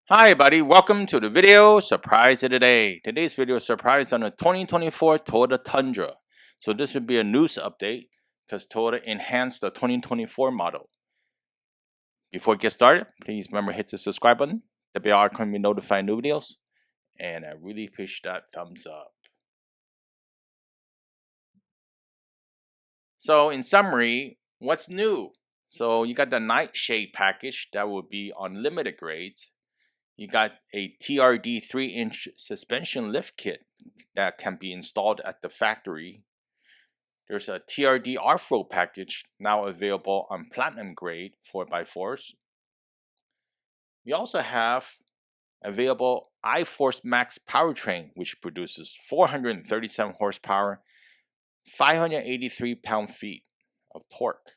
Hi everybody, welcome to the video surprise of the day. Today's video surprise on the 2024 Toyota Tundra. So this would be a news update because Toyota enhanced the 2024 model. Before we get started, please remember hit the subscribe button. The bell icon to be notified new videos. And I really appreciate that thumbs up. So in summary, what's new? So you got the nightshade package that will be on limited grades. You got a TRD 3-inch suspension lift kit that can be installed at the factory. There's a TRD off-road package now available on platinum grade 4x4s. We also have available iForce Max powertrain, which produces 437 horsepower, 583 pound-feet of torque,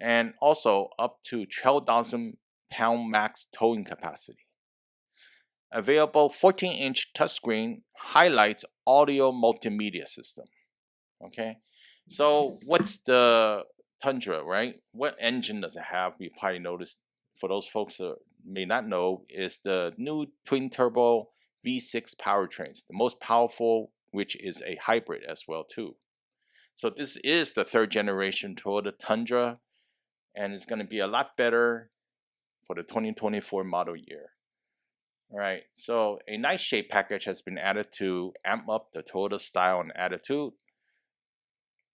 and also up to 12,000 pound max towing capacity. Available 14-inch touchscreen highlights audio multimedia system. Okay, so what's the Tundra, right? What engine does it have? You probably noticed. For those folks that may not know, is the new twin turbo V6 powertrains, the most powerful, which is a hybrid as well too. So this is the third generation Toyota Tundra, and it's going to be a lot better for the 2024 model year. All right, so a nightshade package has been added to amp up the Toyota style and attitude.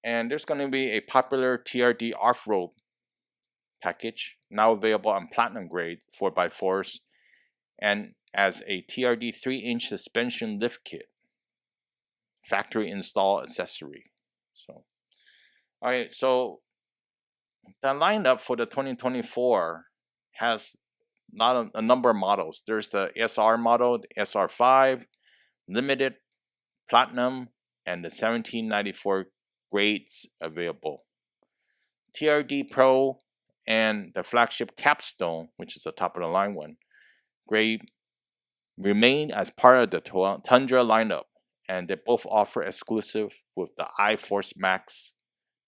And there's going to be a popular TRD off-road package now available on platinum grade 4x4s and as a TRD 3-inch suspension lift kit, factory install accessory. So, all right, so the lineup for the 2024 has not a number of models. There's the SR model, the SR5, Limited, Platinum, and the 1794 grades available. TRD Pro and the flagship Capstone, which is the top of the line one, grade remain as part of the Tundra lineup, and they both offer exclusive with the iForce Max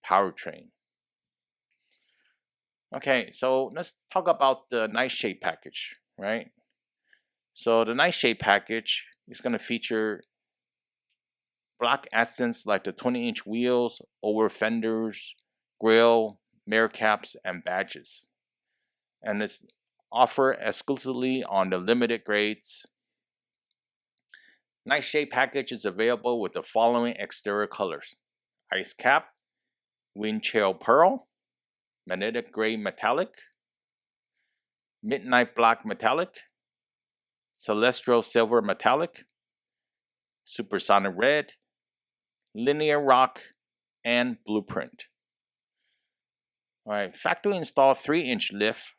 powertrain. Okay, so let's talk about the nightshade package, right? So the nightshade package is going to feature black accents like the 20-inch wheels, over fenders, grille, mirror caps, and badges. And it's offered exclusively on the limited grades. Nightshade package is available with the following exterior colors: ice cap, windshield pearl, magnetic gray metallic, midnight black metallic, celestial silver metallic, supersonic red, linear rock, and blueprint. All right, factory installed 3-inch lift,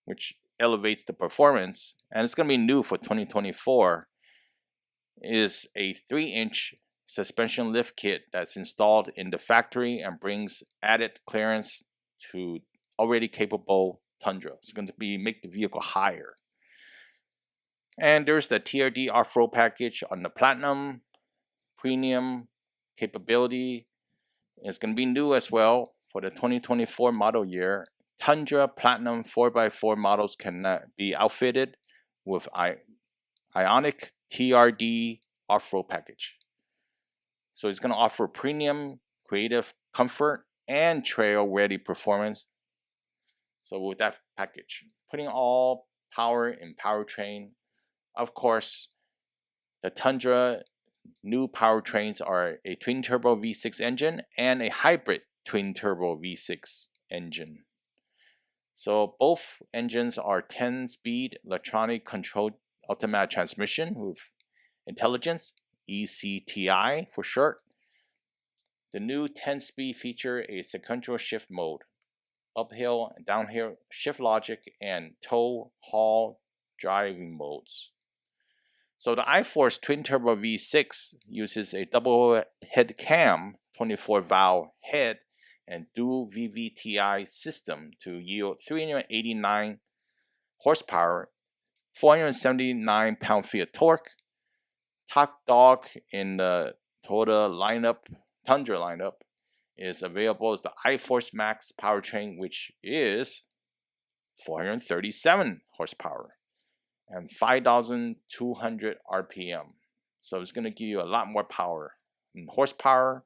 which elevates the performance, and it's going to be new for 2024, is a 3-inch suspension lift kit that's installed in the factory and brings added clearance to already capable Tundra. It's going to make the vehicle higher. And there's the TRD off-road package on the Platinum premium capability. It's going to be new as well for the 2024 model year. Tundra Platinum 4x4 models can be outfitted with Ionic TRD off-road package. So it's going to offer premium creative comfort and trail-ready performance. So with that package, putting all power in powertrain. Of course, the Tundra new powertrains are a twin-turbo V6 engine and a hybrid twin-turbo V6 engine. So both engines are 10-speed electronic controlled automatic transmission with intelligence, ECTI for short. The new 10-speed feature a sequential shift mode, uphill and downhill shift logic, and tow haul driving modes. So the iForce Twin Turbo V6 uses a double head cam, 24 valve head, and dual VVTi system to yield 389 horsepower, 479 pound-feet of torque. Top dog in the Toyota lineup, Tundra lineup, is available as the iForce Max powertrain, which is 437 horsepower. and 5,200 RPM. So it's going to give you a lot more power and horsepower,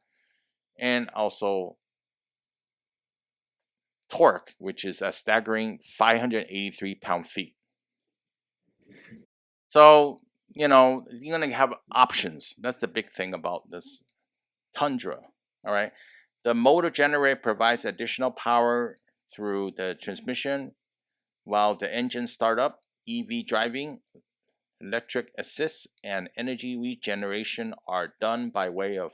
and also torque, which is a staggering 583 pound-feet. So, you're going to have options. That's the big thing about this Tundra. All right. The motor generator provides additional power through the transmission, while the engine startup, EV driving, electric assist, and energy regeneration are done by way of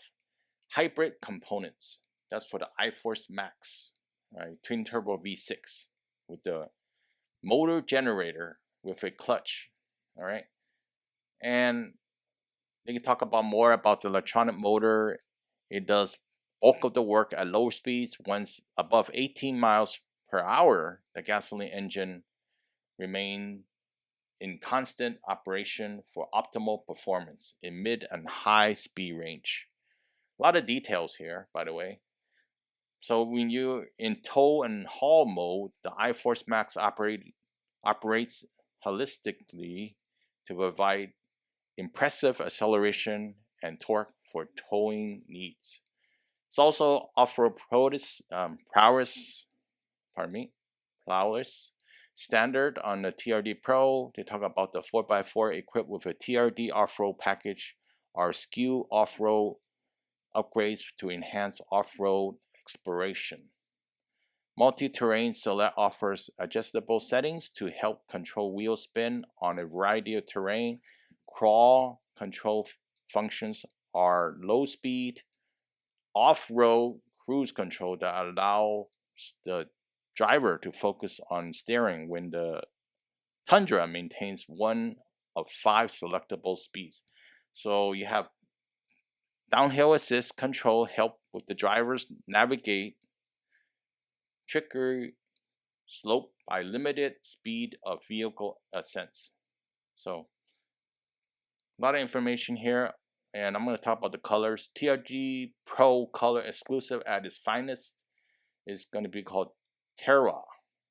hybrid components. That's for the iForce Max, right? Twin turbo V6 with the motor generator with a clutch. All right. And they can talk about more about the electronic motor. It does bulk of the work at low speeds. Once above 18 miles per hour, the gasoline engine remain in constant operation for optimal performance in mid and high speed range. A lot of details here, by the way. So when you're in tow and haul mode, the iForce Max operates holistically to provide impressive acceleration and torque for towing needs. It's also off-road prowess, prowess standard on the TRD Pro. They talk about the 4x4 equipped with a TRD off-road package or SKU off-road upgrades to enhance off-road exploration. Multi-terrain select offers adjustable settings to help control wheel spin on a variety of terrain. Crawl control functions are low speed, off-road cruise control that allows the driver to focus on steering when the Tundra maintains one of 5 selectable speeds. So you have downhill assist control help with the drivers navigate trickery slope by limited speed of vehicle ascents. So a lot of information here, and I'm going to talk about the colors. TRD Pro color exclusive at its finest is going to be called Terra,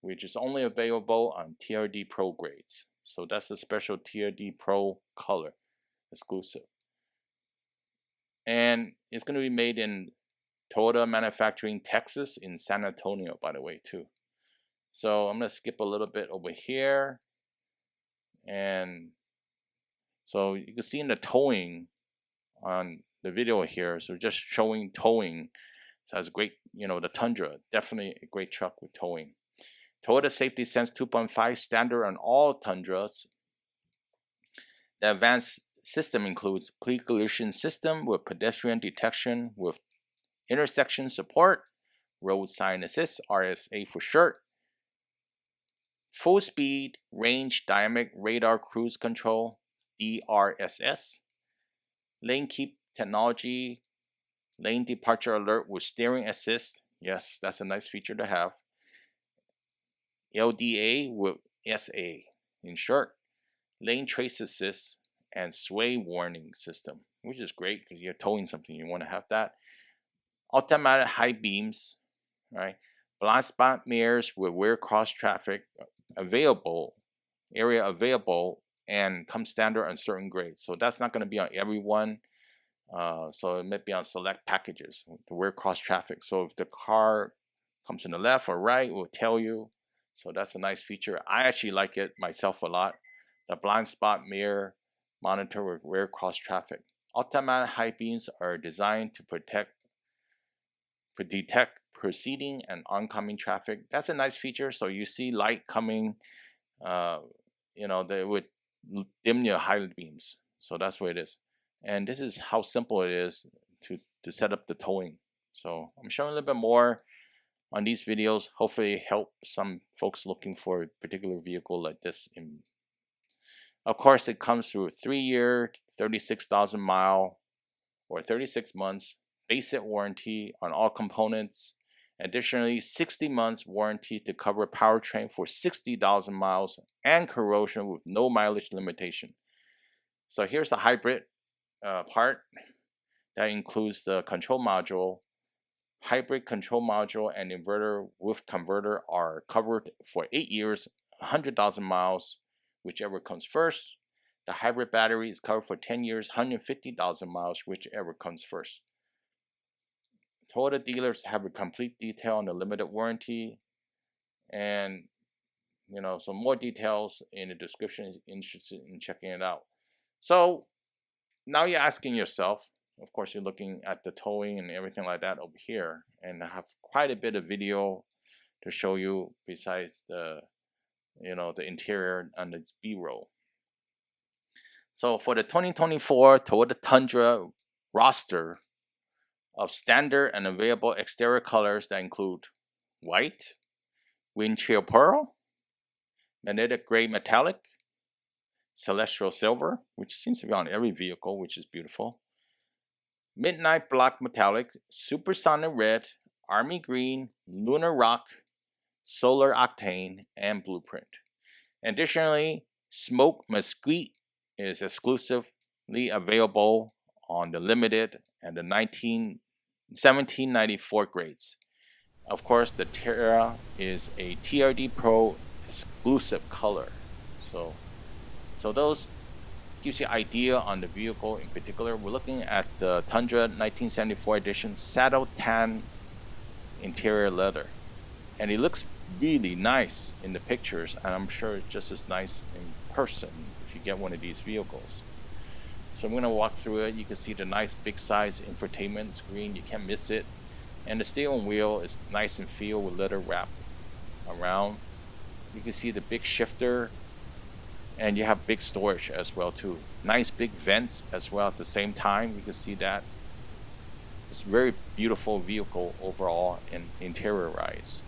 which is only available on TRD Pro grades. So that's a special TRD Pro color exclusive. And it's going to be made in Toyota Manufacturing, Texas in San Antonio, by the way, too. So I'm going to skip a little bit over here. And so you can see in the towing on the video here. So just showing towing. So that's great. The Tundra, definitely a great truck with towing. Toyota Safety Sense 2.5 standard on all Tundras. The advanced system includes pre-collision system with pedestrian detection with intersection support, road sign assist, RSA for short, full speed range dynamic radar cruise control, DRSS, lane keep technology, lane departure alert with steering assist. Yes, that's a nice feature to have. LDA with SA in short, lane trace assist, and sway warning system, which is great because you're towing something, you want to have that. Automatic high beams, right? Blind spot mirrors with rear cross traffic available, and come standard on certain grades. So that's not going to be on everyone. So it might be on select packages, the rear cross traffic. So if the car comes in the left or right, it will tell you. So that's a nice feature. I actually like it myself a lot. The blind spot mirror monitor with rear cross traffic. Automatic high beams are designed to detect proceeding and oncoming traffic. That's a nice feature. So you see light coming, they would dim your high beams. So that's what it is. And this is how simple it is to set up the towing. So I'm showing a little bit more on these videos. Hopefully help some folks looking for a particular vehicle like this. Of course, it comes through a 3-year, 36,000 mile or 36 months basic warranty on all components. Additionally, 60 months warranty to cover powertrain for 60,000 miles and corrosion with no mileage limitation. So here's the hybrid part that includes the control module. Hybrid control module and inverter with converter are covered for 8 years, 100,000 miles whichever comes first. The hybrid battery is covered for 10 years, 150,000 miles, whichever comes first. Toyota dealers have a complete detail on the limited warranty, and some more details in the description. Is interested in checking it out. So now you're asking yourself, of course, you're looking at the towing and everything like that over here, and I have quite a bit of video to show you besides the the interior and its B-roll. So for the 2024 Toyota Tundra roster of standard and available exterior colors that include white, windshield pearl, magnetic gray metallic, celestial silver, which seems to be on every vehicle, which is beautiful, midnight black metallic, supersonic red, army green, lunar rock, solar octane, and blueprint. Additionally, smoke mesquite is exclusively available on the limited and the 1794 grades. Of course, the Terra is a TRD Pro exclusive color. So those gives you an idea on the vehicle in particular. We're looking at the Tundra 1974 edition saddle tan interior leather, and it looks really nice in the pictures, and I'm sure it's just as nice in person if you get one of these vehicles. So I'm going to walk through it. You can see the nice big size infotainment screen, you can't miss it, and the steering wheel is nice and feel with leather wrap around. You can see the big shifter, and you have big storage as well too. Nice big vents as well at the same time. You can see that it's a very beautiful vehicle overall and interior-wise.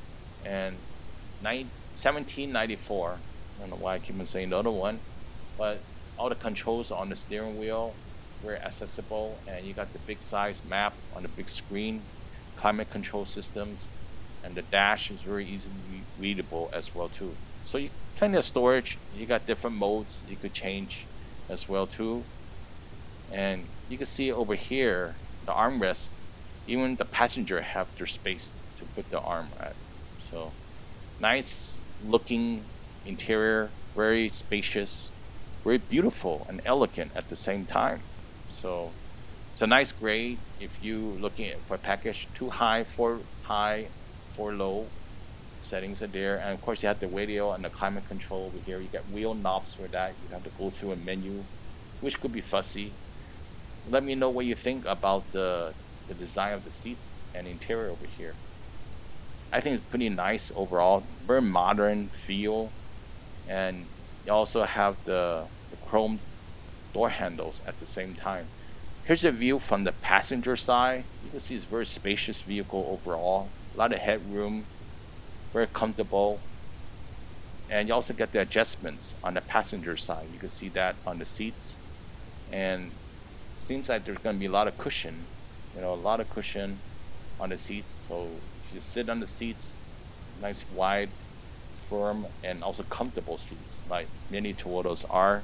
And 1794, I don't know why I keep on saying the other one, but all the controls on the steering wheel, very accessible, and you got the big size map on the big screen, climate control systems, and the dash is very easily readable as well too. So you plenty of storage. You got different modes you could change as well too, and you can see over here the armrest. Even the passenger have their space to put the arm at. So nice looking interior, very spacious, very beautiful and elegant at the same time. So it's a nice grade if you looking for a package. 2 high, 4 high, 4 low settings are there, and of course you have the radio and the climate control over here. You got wheel knobs for that. You have to go through a menu, which could be fussy. Let me know what you think about the design of the seats and interior over here. I think it's pretty nice overall, very modern feel, and you also have the chrome door handles at the same time. Here's a view from the passenger side. You can see it's a very spacious vehicle overall, a lot of headroom, very comfortable, and you also get the adjustments on the passenger side. You can see that on the seats, and seems like there's going to be a lot of cushion, a lot of cushion on the seats. So if you sit on the seats, nice wide, firm, and also comfortable seats like many Toyotas are.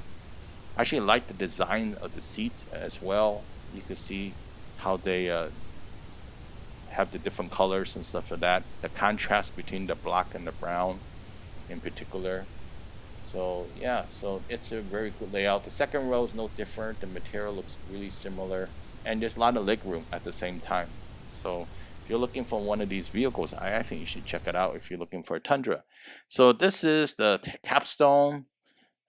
I actually like the design of the seats as well. You can see how they have the different colors and stuff like that. The contrast between the black and the brown in particular. So yeah, so it's a very good layout. The second row is no different. The material looks really similar, and there's a lot of leg room at the same time. So if you're looking for one of these vehicles, I think you should check it out if you're looking for a Tundra. So this is the capstone,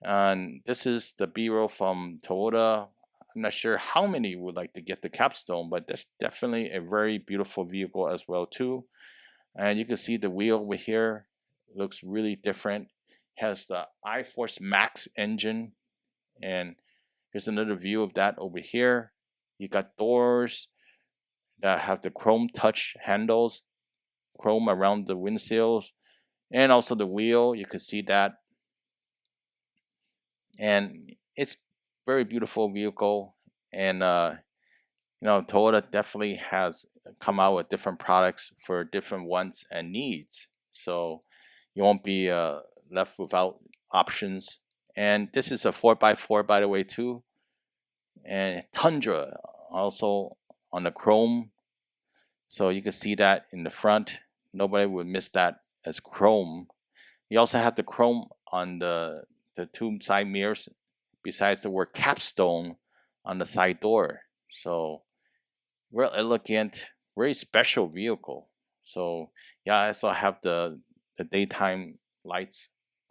and this is the B-roll from Toyota. I'm not sure how many would like to get the capstone, but that's definitely a very beautiful vehicle as well too. And you can see the wheel over here looks really different. Has the iForce Max engine, and here's another view of that over here. You got doors that have the chrome touch handles, chrome around the windshields, and also the wheel. You can see that, and it's very beautiful vehicle. And Toyota definitely has come out with different products for different wants and needs, so you won't be left without options. And this is a 4x4, by the way, too. And Tundra also on the chrome, so you can see that in the front. Nobody would miss that as chrome. You also have the chrome on the the two side mirrors, besides the word capstone on the side door. So real elegant, very special vehicle. So yeah, I also have the daytime lights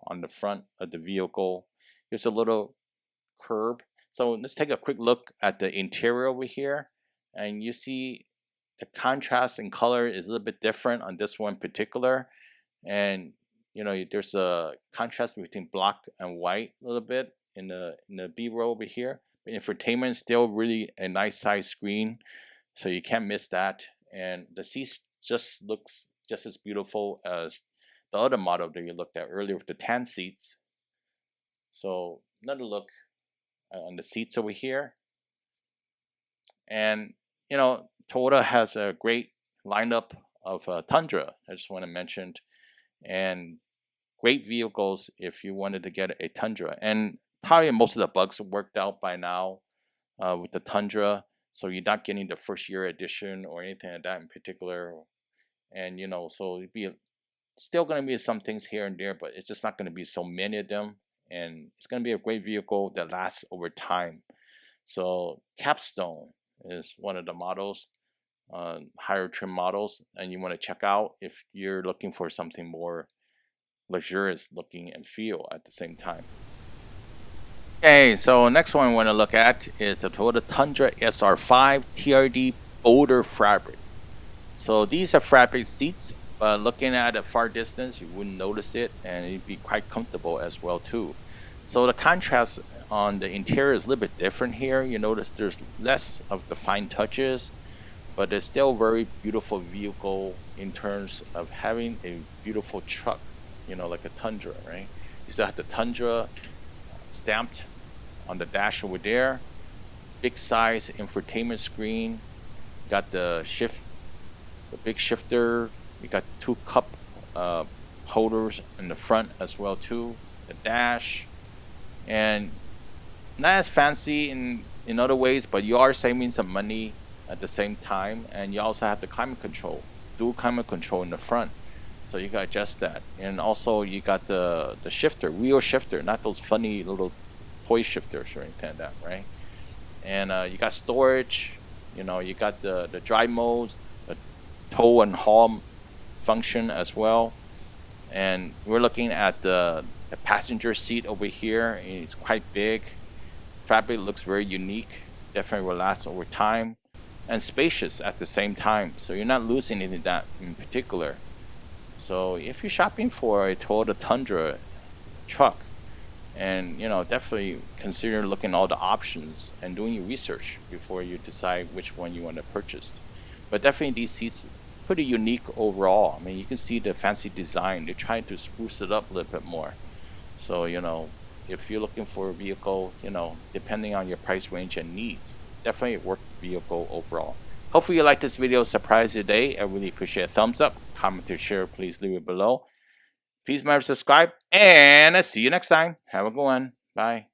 on the front of the vehicle. Here's a little curb. So let's take a quick look at the interior over here, and you see the contrast in color is a little bit different on this one in particular. And there's a contrast between black and white a little bit in the B row over here. But infotainment is still really a nice size screen, so you can't miss that. And the seats just looks just as beautiful as the other model that you looked at earlier with the tan seats. So another look on the seats over here. And Toyota has a great lineup of Tundra, I just want to mention, and great vehicles if you wanted to get a Tundra. And probably most of the bugs are worked out by now with the Tundra, so you're not getting the first year edition or anything like that in particular. And so it'd be still going to be some things here and there, but it's just not going to be so many of them. And it's going to be a great vehicle that lasts over time. So Capstone is one of the models, higher trim models, and you want to check out if you're looking for something more luxurious looking and feel at the same time. Okay, so next one we want to look at is the Toyota Tundra SR5 TRD Boulder fabric. So these are fabric seats, but looking at a far distance, you wouldn't notice it, and it'd be quite comfortable as well too. So the contrast on the interior is a little bit different here. You notice there's less of the fine touches, but it's still a very beautiful vehicle in terms of having a beautiful truck, like a Tundra, right? You still have the Tundra stamped on the dash over there. Big size infotainment screen. Got the big shifter. You got two cup holders in the front as well too. The dash, and not as fancy in other ways, but you are saving some money at the same time. And you also have the climate control, dual climate control in the front, so you can adjust that. And also you got the shifter, wheel shifter, not those funny little toy shifters or anything like that, right? And you got storage. You got the drive modes, the tow and haul function as well. And we're looking at the passenger seat over here. It's quite big. Fabric looks very unique. Definitely will last over time, and spacious at the same time. So you're not losing anything that in particular. So if you're shopping for a Toyota Tundra truck, and definitely consider looking at all the options and doing your research before you decide which one you want to purchase. But definitely these seats pretty unique overall. I mean, you can see the fancy design. They're trying to spruce it up a little bit more. So if you're looking for a vehicle, depending on your price range and needs, definitely a worth vehicle overall. Hopefully you like this video, surprise you today. I really appreciate a thumbs up, comment or share, please leave it below. Please remember to subscribe, and I'll see you next time. Have a good one. Bye.